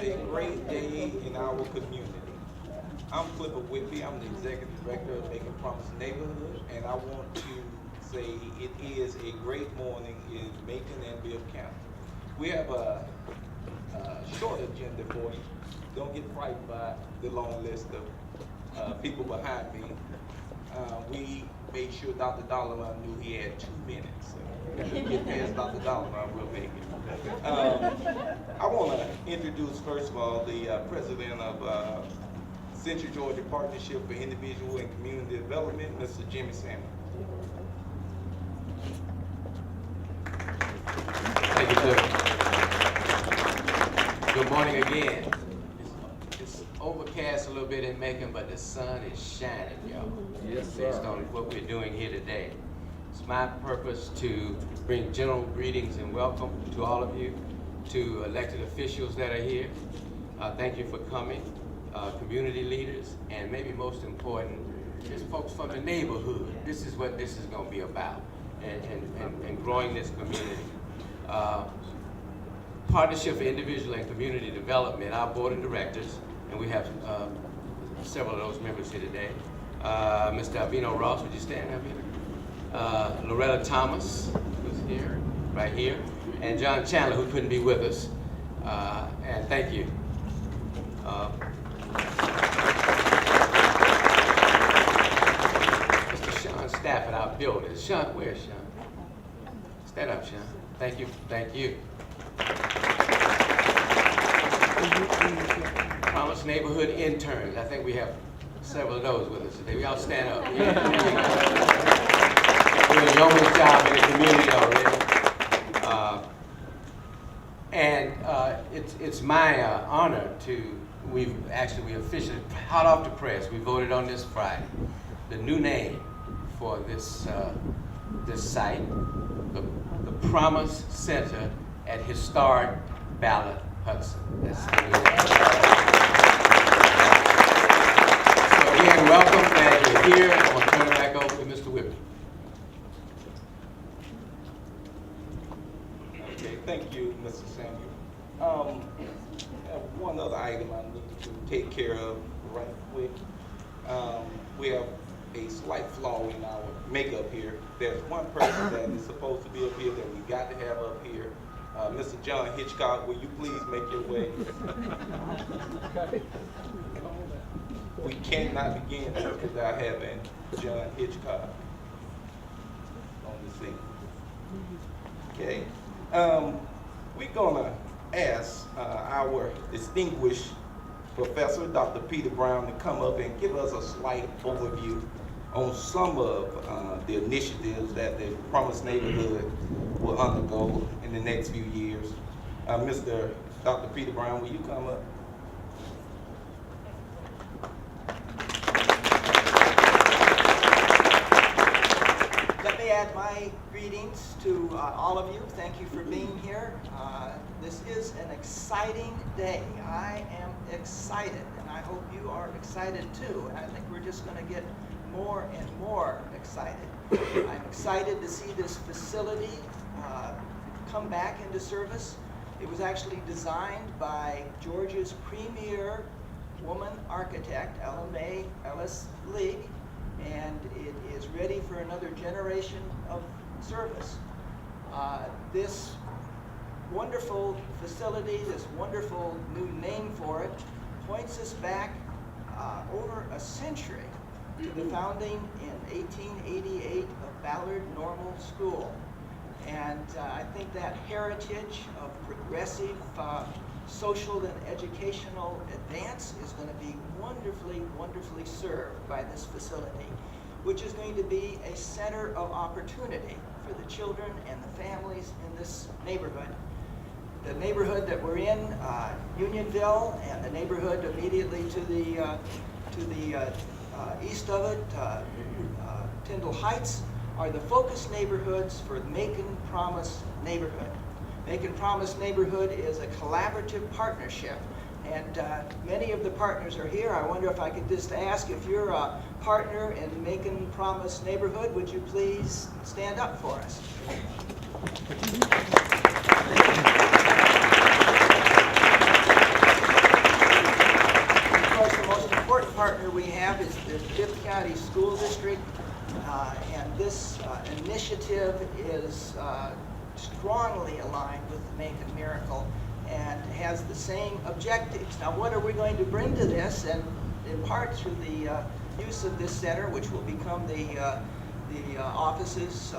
a great day in our community. I'm King-Whitby. I'm the Executive Director of Macon Promise Neighborhood, and I want to say it is a great morning in Macon and Bibb County. We have a short agenda for you. Don't get frightened by the long list of people behind me. We made sure Dr. Dollarman knew he had 2 minutes. So if we get past Dr. Dollarman, we'll make it. I want to introduce, first of all, the president of Central Georgia Partnership for Individual and Community Development, Mr. Jimmy Samuel. Thank you, sir. Good morning again. It's overcast a little bit in Macon, but the sun is shining, y'all. Yes, sir. Based on what we're doing here today. It's my purpose to bring general greetings and welcome to all of you, to elected officials that are here. Thank you for coming, community leaders, and maybe most important, just folks from the neighborhood. This is what this is going to be about, and growing this community. Partnership for Individual and Community Development, our board of directors, and we have several of those members here today. Mr. Albino Ross, would you stand, Albino? Loretta Thomas, who's here, right here, and John Chandler, who couldn't be with us. And thank you. Mr. Sean Stafford, our builder. Sean, where's Sean? Stand up, Sean. Thank you, thank you. Promise Neighborhood interns. I think we have several of those with us today. We all stand up. Doing a yeoman's job in the community already. It's my honor to, we officially, hot off the press, we voted on this Friday, the new name for this site, the Promise Center at Historic Ballard Hudson. That's the new name. So again, welcome, glad you're here. I'm going to turn it back over to Mr. Whitby. Okay, thank you, Mr. Samuel. I have one other item I need to take care of right quick. We have a slight flaw in our makeup here. There's one person that is supposed to be up here that we got to have up here. Mr. John Hitchcock, will you please make your way? We cannot begin without having John Hitchcock on the scene. Okay. We're gonna ask our distinguished professor, Dr. Peter Brown, to come up and give us a slight overview on some of the initiatives that the Promise Neighborhood will undergo in the next few years. Mr. Dr. Peter Brown, will you come up? Let me add my greetings to all of you. Thank you for being here. This is an exciting day. I am excited, and I hope you are excited too. And I think we're just going to get more and more excited. I'm excited to see this facility come back into service. It was actually designed by Georgia's premier woman architect, Ellen May Ellis League, and it is ready for another generation of service. This wonderful facility, this wonderful new name for it, points us back over a century to the founding in 1888 of Ballard Normal School. And I think that heritage of progressive social and educational advance is going to be wonderfully, wonderfully served by this facility, which is going to be a center of opportunity for the children and the families in this neighborhood. The neighborhood that we're in, Unionville, and the neighborhood immediately to the east of it, Tyndall Heights, are the focus neighborhoods for Macon Promise Neighborhood. Macon Promise Neighborhood is a collaborative partnership, and many of the partners are here. I wonder if I could just ask, if you're a partner in Macon Promise Neighborhood, would you please stand up for us? School District, and this initiative is strongly aligned with the Macon Miracle and has the same objectives. Now, what are we going to bring to this? And in part through the use of this center, which will become the offices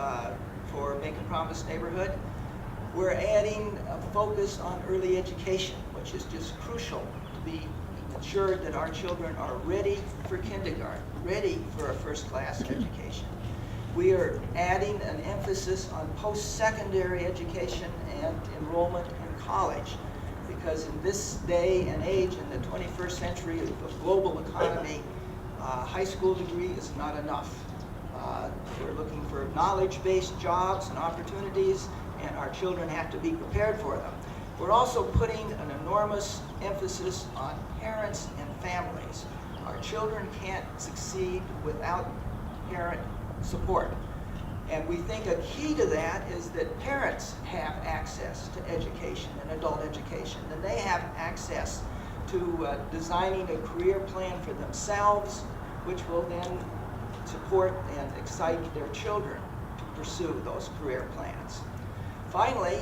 for Macon Promise Neighborhood, we're adding a focus on early education, which is just crucial to be ensured that our children are ready for kindergarten, ready for a first-class education. We are adding an emphasis on post-secondary education and enrollment in college, because in this day and age, in the 21st century of global economy, high school degree is not enough. We're looking for knowledge-based jobs and opportunities, and our children have to be prepared for them. We're also putting an enormous emphasis on parents and families. Our children can't succeed without parent support. And we think a key to that is that parents have access to education and adult education, and they have access to designing a career plan for themselves, which will then support and excite their children to pursue those career plans. Finally,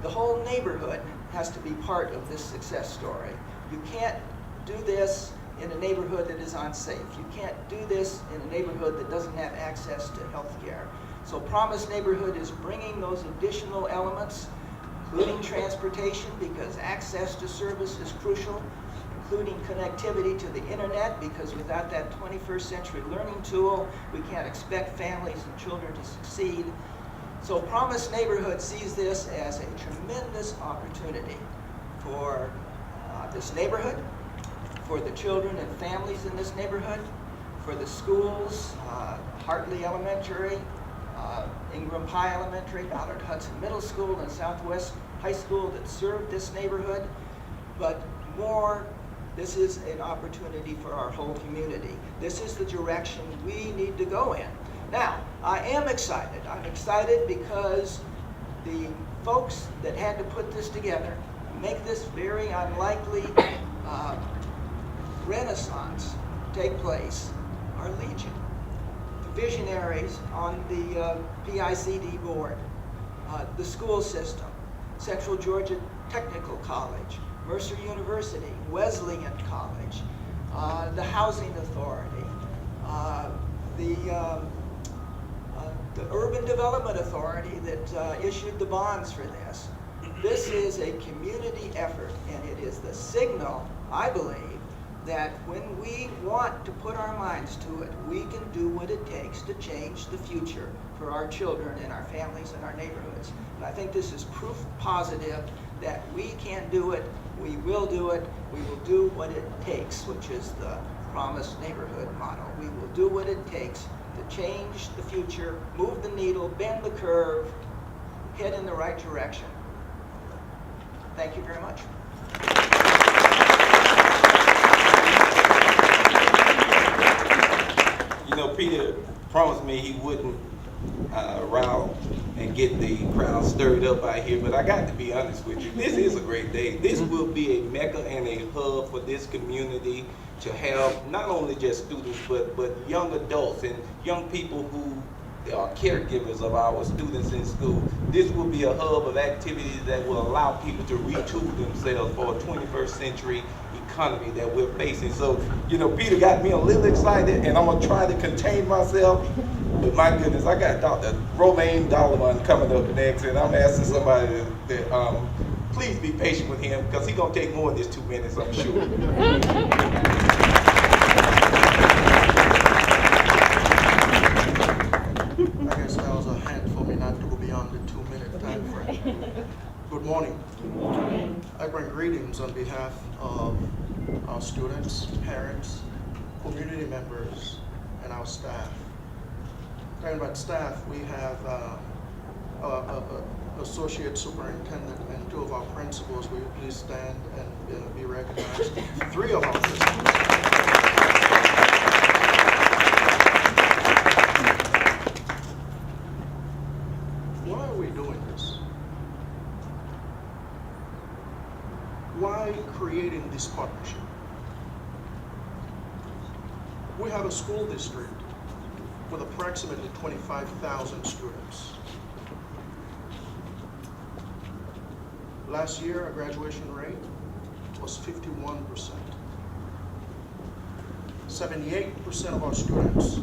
the whole neighborhood has to be part of this success story. You can't do this in a neighborhood that is unsafe. You can't do this in a neighborhood that doesn't have access to health care. So Promise Neighborhood is bringing those additional elements, including transportation, because access to service is crucial, including connectivity to the internet, because without that 21st century learning tool, we can't expect families and children to succeed. So Promise Neighborhood sees this as a tremendous opportunity for this neighborhood, for the children and families in this neighborhood, for the schools, Hartley Elementary, Ingram Pie Elementary, Ballard Hudson Middle School, and Southwest High School that serve this neighborhood. But more, this is an opportunity for our whole community. This is the direction we need to go in. Now, I am excited. I'm excited because the folks that had to put this together, make this very unlikely renaissance take place, are legion. The visionaries on the PICD board, the school system, Central Georgia Technical College, Mercer University, Wesleyan College, the Housing Authority, the Urban Development Authority that issued the bonds for this. This is a community effort, and it is the signal, I believe, that when we want to put our minds to it, we can do what it takes to change the future for our children and our families and our neighborhoods. And I think this is proof positive that we can do it, we will do it, we will do what it takes, which is the Promise Neighborhood motto. We will do what it takes to change the future, move the needle, bend the curve, head in the right direction. Thank you very much. You know, Peter promised me he wouldn't rile and get the crowd stirred up out here, but I got to be honest with you. This is a great day. This will be a mecca and a hub for this community to have not only just students, but young adults and young people who are caregivers of our students in school. This will be a hub of activities that will allow people to retool themselves for a 21st century economy that we're facing. So, you know, Peter got me a little excited, and I'm gonna try to contain myself. But my goodness, I got Dr. Romaine Dollivan coming up next, and I'm asking somebody that please be patient with him, because he's gonna take more than this 2 minutes, I'm sure. I guess that was a hint for me not to go beyond the 2-minute time frame. Good morning. Good morning. I bring greetings on behalf of our students, parents, community members, and our staff. Talking about staff, we have associate superintendent and 2 of our principals. Will you please stand and be recognized? 3 of our principals. Why are we doing this? Why creating this partnership? We have a school district with approximately 25,000 students. Last year, our graduation rate was 51%. 78% of our students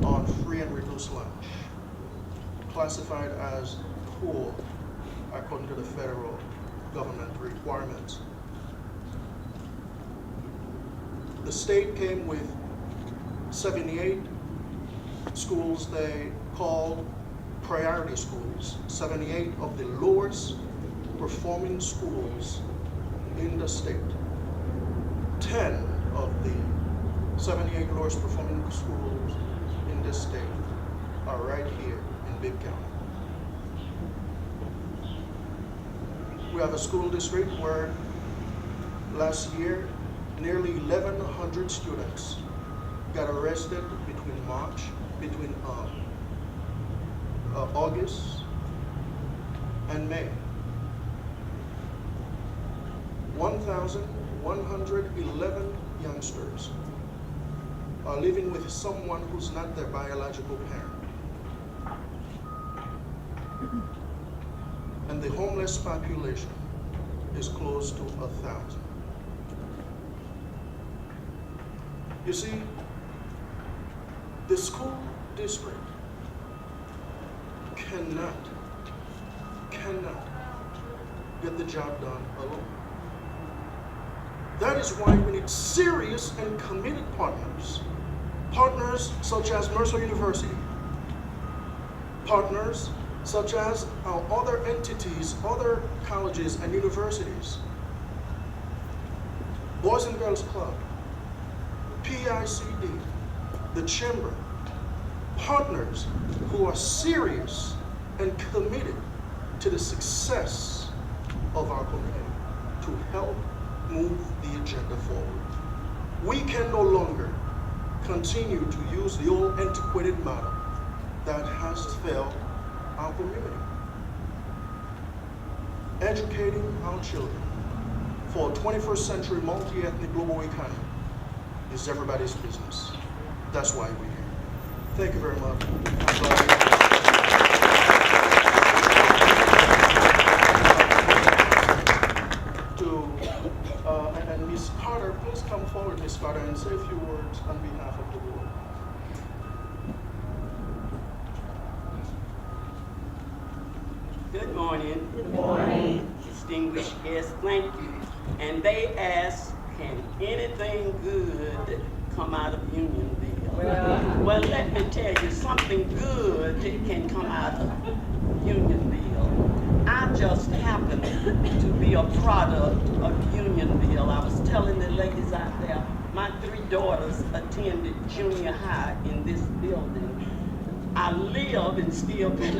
are on free and reduced lunch, classified as poor according to the federal government requirements. The state came with 78 schools they called priority schools, 78 of the lowest performing schools in the state. 10 of the 78 lowest performing schools in this state are right here in Bibb County. We have a school district where last year nearly 1,100 students got arrested between August and May. 1,111 youngsters are living with someone who's not their biological parent. And the homeless population is close to 1,000. You see, the school district cannot get the job done alone. That is why we need serious and committed partners. Partners such as Mercer University. Partners such as our other entities, other colleges and universities. Boys and Girls Club, PICD, the Chamber. Partners who are serious and committed to the success of our community to help move the agenda forward. We can no longer continue to use the old antiquated model that has failed our community. Educating our children for a 21st century multi-ethnic global economy is everybody's business. That's why we're here. Thank you very much. And Ms. Carter, please come forward, Ms. Carter, and say a few words on behalf of the board. Good morning. Good morning. Distinguished guests, thank you. And they ask, can anything good come out of Unionville? Well, let me tell you, something good can come out of Unionville. I just happen to be a product of Unionville. I was telling the ladies out there, my 3 daughters attended junior high in this building. I live and still pay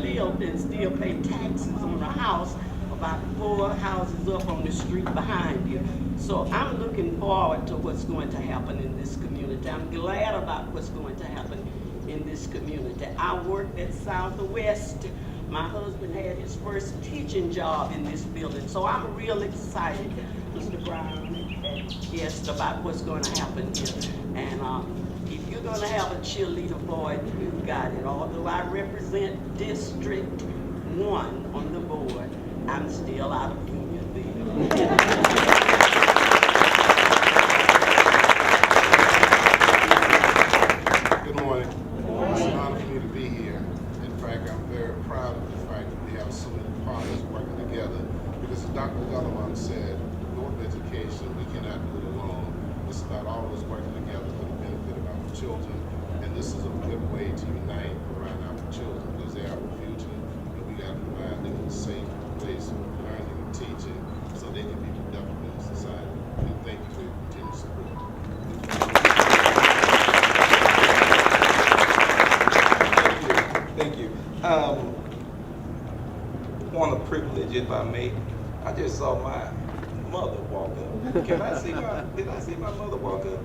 taxes on a house about 4 houses up on the street behind you. So I'm looking forward to what's going to happen in this community. I'm glad about what's going to happen in this community. I worked at Southwest. My husband had his first teaching job in this building. So I'm real excited, Mr. Brown and guests, about what's going to happen here. And if you're going to have a cheerleader for it, you've got it. Although I represent District 1 on the board, I'm still out of Unionville. Good morning. It's an honor for me to be here. In fact, I'm very proud of the fact that we have so many partners working together. Because as Dr. Gullivan said, North education, we cannot do it alone. It's about all of us working together for the benefit of our children. And this is a good way to unite around our children because they are the future. And we got to provide them a safe place of learning and teaching so they can be productive in society. And thank you for your continued support. Thank you. One of privilege, if I may. I just saw my mother walk up. Did I see my mother walk up?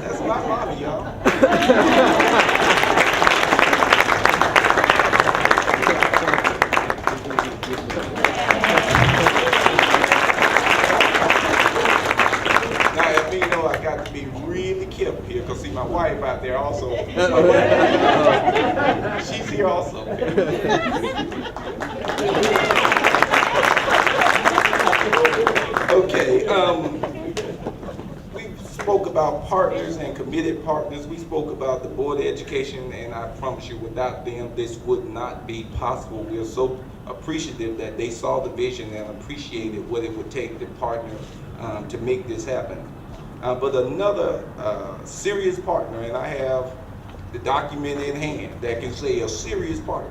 That's my mama, y'all. Now, if you know, I got to be really Kip here, because see, my wife out there also. She's here also. Okay, we spoke about partners and committed partners. We spoke about the Board of Education, and I promise you, without them, this would not be possible. We're so appreciative that they saw the vision and appreciated what it would take to partner to make this happen. But another serious partner, and I have the document in hand that can say a serious partner,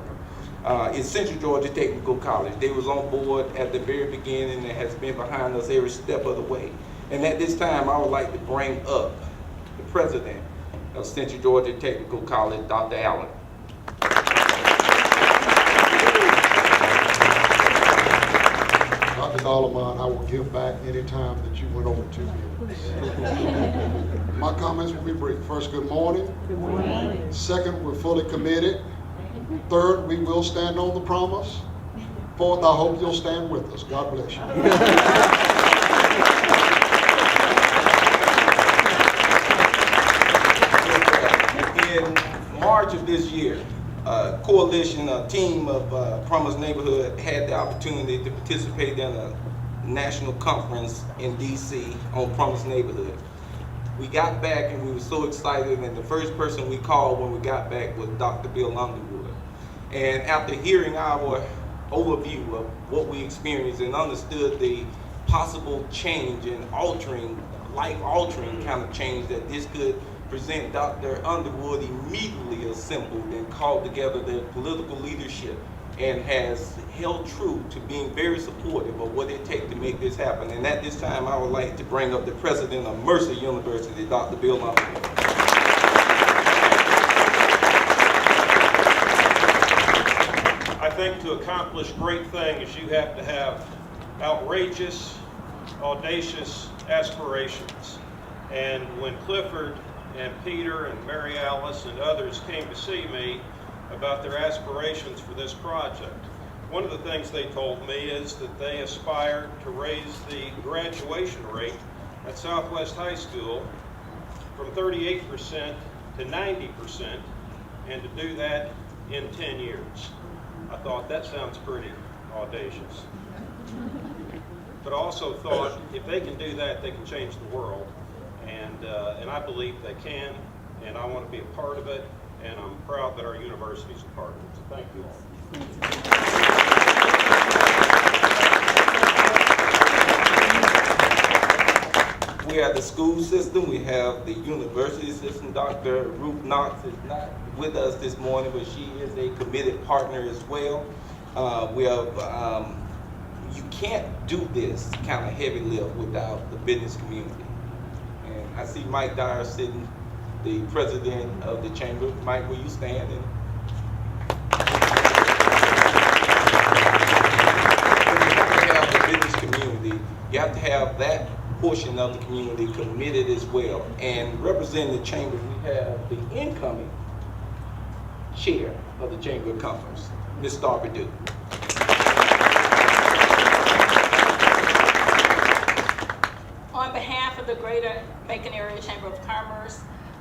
is Central Georgia Technical College. They was on board at the very beginning and has been behind us every step of the way. And at this time, I would like to bring up the president of Central Georgia Technical College, Dr. Allen. Dr. Dollarman, I will give back any time that you went over 2 minutes. My comments will be brief. First, good morning. Good morning. Second, we're fully committed. Third, we will stand on the promise. Fourth, I hope you'll stand with us. God bless you. In March of this year, a coalition, a team of Promise Neighborhood had the opportunity to participate in a national conference in DC on Promise Neighborhood. We got back and we were so excited, and the first person we called when we got back was Dr. Bill Underwood. And after hearing our overview of what we experienced and understood the possible change and altering, life-altering kind of change that this could present, Dr. Underwood immediately assembled and called together the political leadership and has held true to being very supportive of what it takes to make this happen. And at this time, I would like to bring up the president of Mercer University, Dr. Bill Underwood. I think to accomplish great things, you have to have outrageous, audacious aspirations. And when Clifford and Peter and Mary Alice and others came to see me about their aspirations for this project, one of the things they told me is that they aspired to raise the graduation rate at Southwest High School from 38% to 90%, and to do that in 10 years. I thought that sounds pretty audacious. But I also thought if they can do that, they can change the world. And I believe they can, and I want to be a part of it, and I'm proud that our university is a part of it. So thank you all. We have the school system, we have the university system. Dr. Ruth Knox is not with us this morning, but she is a committed partner as well. We have, you can't do this kind of heavy lift without the business community. And I see Mike Dyer sitting, the president of the chamber. Mike, will you stand? And you have to have the business community. You have to have that portion of the community committed as well. And representing the chamber, we have the incoming chair of the Chamber of Commerce, Ms. Star Perdue. On behalf of the Greater Macon Area Chamber of Commerce,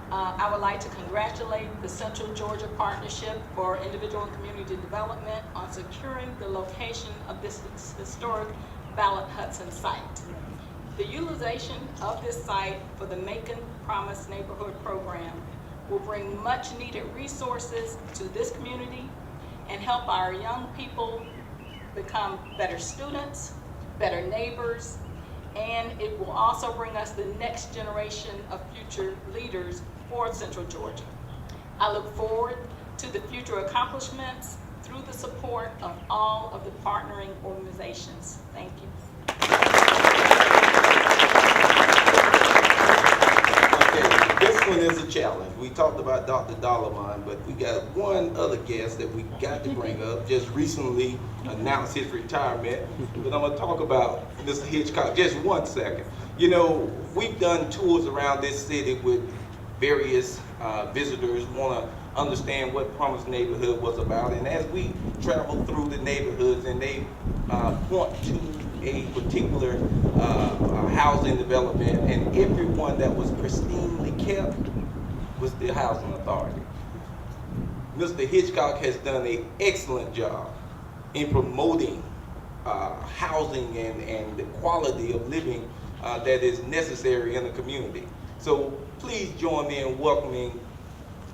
I would like to congratulate the Central Georgia Partnership for Individual and Community Development on securing the location of this historic Ballot Hudson site. The utilization of this site for the Macon Promise Neighborhood Program will bring much needed resources to this community and help our young people become better students, better neighbors, and it will also bring us the next generation of future leaders for Central Georgia. I look forward to the future accomplishments through the support of all of the partnering organizations. Thank you. This one is a challenge. We talked about Dr. Dollarman, but we got one other guest that we got to bring up. Just recently announced his retirement, but I'm gonna talk about Mr. Hitchcock just 1 second. You know, we've done tours around this city with various visitors, want to understand what Promise Neighborhood was about, and as we travel through the neighborhoods and they point to a particular housing development, and everyone that was pristinely kept was the housing authority. Mr. Hitchcock has done an excellent job in promoting housing and the quality of living that is necessary in the community. So please join me in welcoming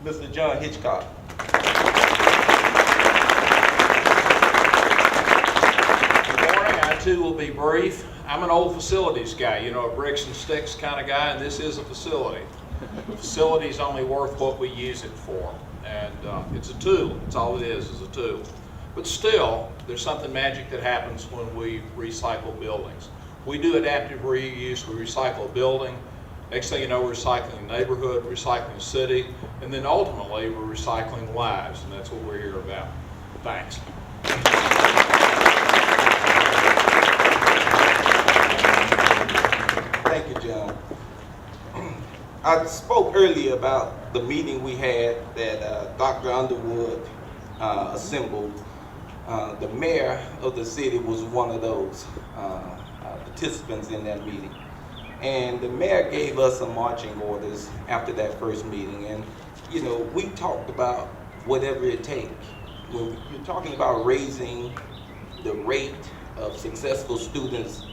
Mr. John Hitchcock. Good morning. I too will be brief. I'm an old facilities guy, you know, a bricks and sticks kind of guy, and this is a facility. The facility is only worth what we use it for, and it's a tool. It's all it is a tool. But still, there's something magic that happens when we recycle buildings. We do adaptive reuse. We recycle a building. Next thing you know, we're recycling a neighborhood, recycling a city, and then ultimately we're recycling lives, and that's what we're here about. Thanks. Thank you, John. I spoke earlier about the meeting we had that Dr. Underwood assembled. The mayor of the city was one of those participants in that meeting. And the mayor gave us some marching orders after that first meeting. And, you know, we talked about whatever it takes. When you're talking about raising the rate of successful students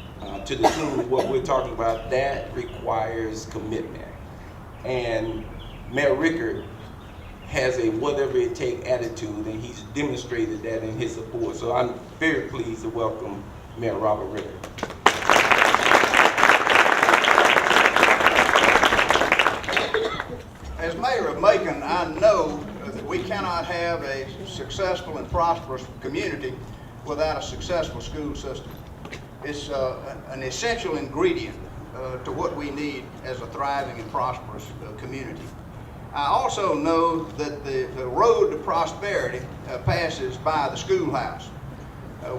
to the tune of what we're talking about, that requires commitment. And Mayor Rickard has a whatever it take attitude, and he's demonstrated that in his support. So I'm very pleased to welcome Mayor Robert Rickard. As mayor of Macon, I know that we cannot have a successful and prosperous community without a successful school system. It's an essential ingredient to what we need as a thriving and prosperous community. I also know that the road to prosperity passes by the schoolhouse.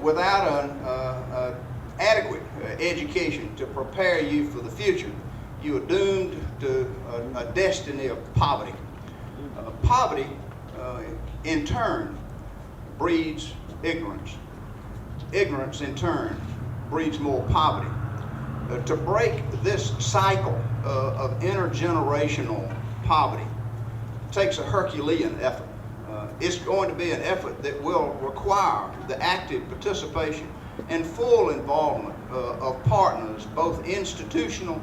Without an adequate education to prepare you for the future, you are doomed to a destiny of poverty. Poverty, in turn, breeds ignorance. Ignorance, in turn, breeds more poverty. To break this cycle of intergenerational poverty takes a Herculean effort. It's going to be an effort that will require the active participation and full involvement of partners, both institutional,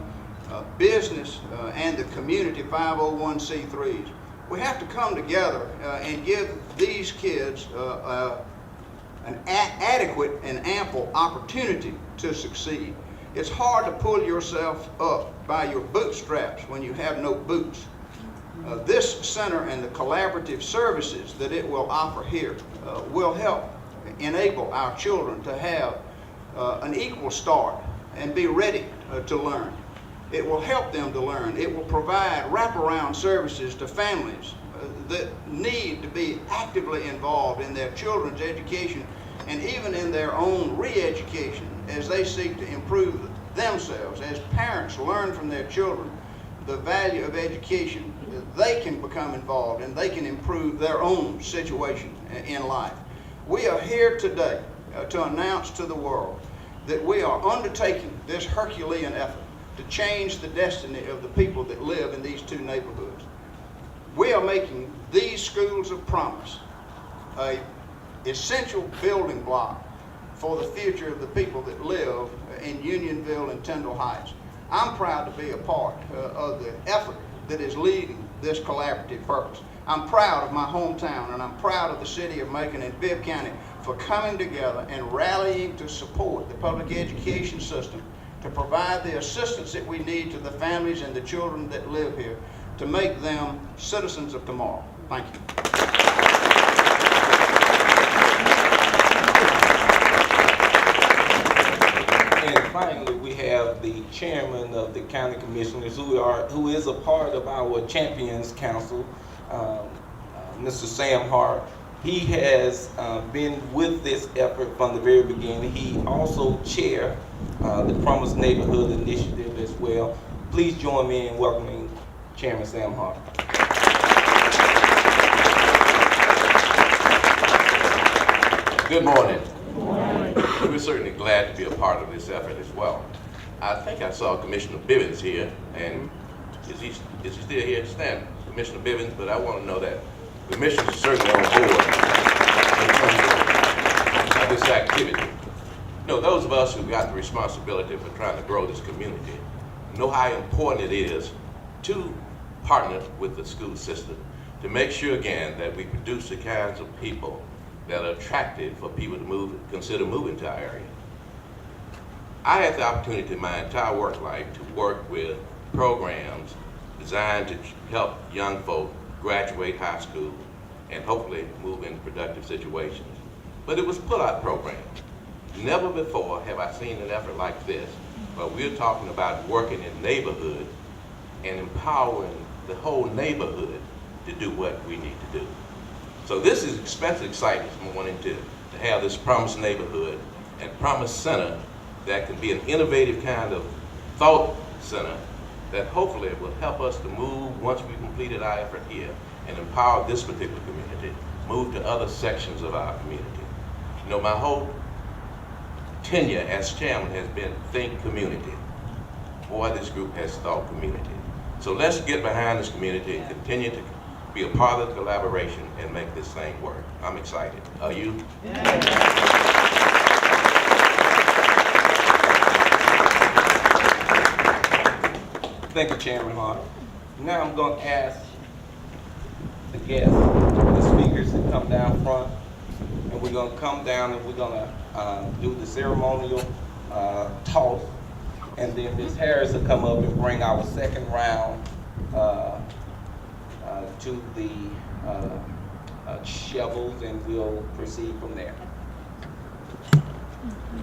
business, and the community 501c3s. We have to come together and give these kids an adequate and ample opportunity to succeed. It's hard to pull yourself up by your bootstraps when you have no boots. This center and the collaborative services that it will offer here will help enable our children to have an equal start and be ready to learn. It will help them to learn. It will provide wraparound services to families that need to be actively involved in their children's education and even in their own re-education as they seek to improve themselves. As parents learn from their children the value of education, they can become involved and they can improve their own situation in life. We are here today to announce to the world that we are undertaking this Herculean effort to change the destiny of the people that live in these two neighborhoods. We are making these schools of promise an essential building block for the future of the people that live in Unionville and Tyndall Heights. I'm proud to be a part of the effort that is leading this collaborative purpose. I'm proud of my hometown, and I'm proud of the city of Macon and Bibb County for coming together and rallying to support the public education system to provide the assistance that we need to the families and the children that live here to make them citizens of tomorrow. Thank you. And finally, we have the chairman of the county commissioners who is a part of our Champions Council, Mr. Sam Hart. He has been with this effort from the very beginning. He also chairs the Promise Neighborhood Initiative as well. Please join me in welcoming Chairman Sam Hart. Good morning. Good morning. we're certainly glad to be a part of this effort as well. I think I saw Commissioner Bivens here, and is he still here? Stand, Commissioner Bivens, but I want to know that the Commissioner is certainly on board in terms of this activity. You know, those of us who got the responsibility for trying to grow this community know how important it is to partner with the school system to make sure again that we produce the kinds of people that are attractive for people to consider moving to our area. I had the opportunity in my entire work life to work with programs designed to help young folk graduate high school and hopefully move into productive situations. But it was pull-out programs. Never before have I seen an effort like this, where we're talking about working in neighborhoods and empowering the whole neighborhood to do what we need to do. So this is especially exciting this morning to have this Promise Neighborhood and Promise Center that can be an innovative kind of thought center that hopefully will help us to move, once we've completed our effort here, and empower this particular community, move to other sections of our community. You know, my whole tenure as chairman has been think community. Boy, this group has thought community. So let's get behind this community and continue to be a part of the collaboration and make this thing work. I'm excited. Are you? Thank you, Chairman Hart. Now I'm going to ask the guests, the speakers, to come down front, and we're going to come down and we're going to do the ceremonial toss, and then Ms. Harris will come up and bring our second round to the shovels, and we'll proceed from there.